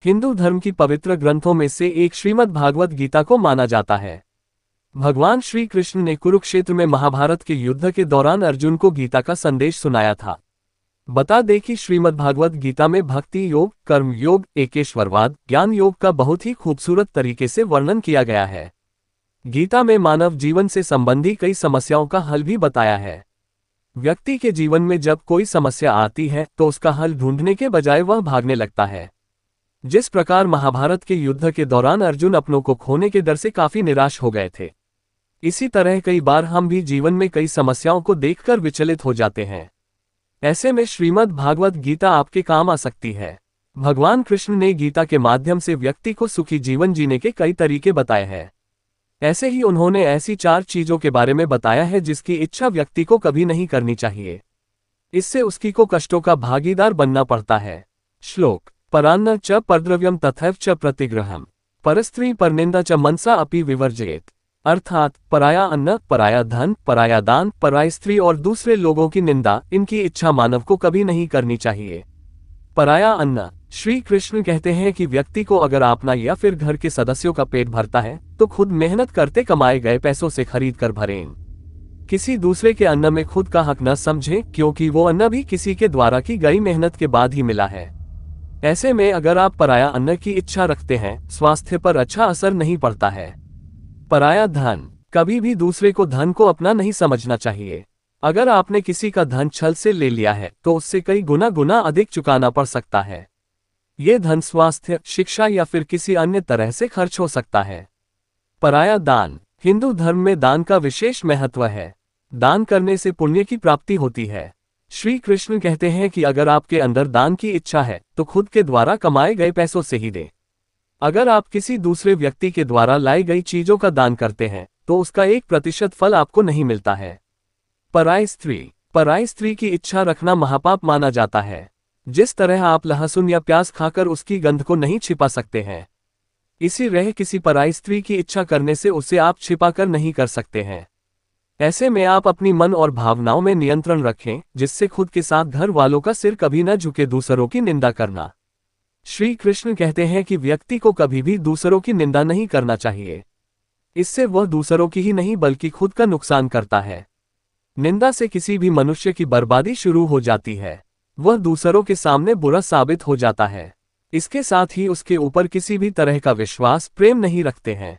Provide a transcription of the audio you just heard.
हिंदू धर्म की पवित्र ग्रंथों में से एक श्रीमद् भागवत गीता को माना जाता है। भगवान श्री कृष्ण ने कुरुक्षेत्र में महाभारत के युद्ध के दौरान अर्जुन को गीता का संदेश सुनाया था। बता दें कि श्रीमद् भागवत गीता में भक्ति योग, कर्म योग, एकेश्वरवाद, ज्ञान योग का बहुत ही खूबसूरत तरीके से वर्णन किया गया है। गीता में मानव जीवन से संबंधी कई समस्याओं का हल भी बताया है। व्यक्ति के जीवन में जब कोई समस्या आती है तो उसका हल ढूंढने के बजाय वह भागने लगता है। जिस प्रकार महाभारत के युद्ध के दौरान अर्जुन अपनों को खोने के डर से काफी निराश हो गए थे, इसी तरह कई बार हम भी जीवन में कई समस्याओं को देखकर विचलित हो जाते हैं। ऐसे में श्रीमद् भागवत गीता आपके काम आ सकती है। भगवान कृष्ण ने गीता के माध्यम से व्यक्ति को सुखी जीवन जीने के कई तरीके बताए हैं। ऐसे ही उन्होंने ऐसी 4 चीजों के बारे में बताया है जिसकी इच्छा व्यक्ति को कभी नहीं करनी चाहिए। इससे उसकी को कष्टों का भागीदार बनना पड़ता है। श्लोक: परान्न च परद्रव्यम तथैव च प्रतिग्रहम परस्त्री परनिंदा च मनसा अपि विवर्जयेत। अर्थात पराया अन्न, पराया धन, पराया दान, पराई स्त्री और दूसरे लोगों की निंदा, इनकी इच्छा मानव को कभी नहीं करनी चाहिए। पराया अन्न: श्री कृष्ण कहते हैं कि व्यक्ति को अगर अपना या फिर घर के सदस्यों का पेट भरता है तो खुद मेहनत करते कमाए गए पैसों से खरीद कर भरें। किसी दूसरे के अन्न में खुद का हक न समझें, क्योंकि वो अन्न भी किसी के द्वारा की गई मेहनत के बाद ही मिला है। ऐसे में अगर आप पराया अन्न की इच्छा रखते हैं, स्वास्थ्य पर अच्छा असर नहीं पड़ता है। पराया धन: कभी भी दूसरे को धन को अपना नहीं समझना चाहिए। अगर आपने किसी का धन छल से ले लिया है तो उससे कई गुना अधिक चुकाना पड़ सकता है। ये धन स्वास्थ्य, शिक्षा या फिर किसी अन्य तरह से खर्च हो सकता है। पराया दान: हिंदू धर्म में दान का विशेष महत्व है। दान करने से पुण्य की प्राप्ति होती है। श्री कृष्ण कहते हैं कि अगर आपके अंदर दान की इच्छा है तो खुद के द्वारा कमाए गए पैसों से ही दें। अगर आप किसी दूसरे व्यक्ति के द्वारा लाई गई चीजों का दान करते हैं तो उसका 1% फल आपको नहीं मिलता है। पराई स्त्री: पराई स्त्री की इच्छा रखना महापाप माना जाता है। जिस तरह आप लहसुन या प्याज खाकर उसकी गंध को नहीं छिपा सकते हैं, इसी तरह किसी पराई स्त्री की इच्छा करने से उसे आप छिपा कर नहीं कर सकते हैं। ऐसे में आप अपनी मन और भावनाओं में नियंत्रण रखें, जिससे खुद के साथ घर वालों का सिर कभी न झुके दूसरों की निंदा करना। श्री कृष्ण कहते हैं कि व्यक्ति को कभी भी दूसरों की निंदा नहीं करना चाहिए। इससे वह दूसरों की ही नहीं बल्कि खुद का नुकसान करता है। निंदा से किसी भी मनुष्य की बर्बादी शुरू हो जाती है। वह दूसरों के सामने बुरा साबित हो जाता है। इसके साथ ही उसके ऊपर किसी भी तरह का विश्वास, प्रेम नहीं रखते हैं।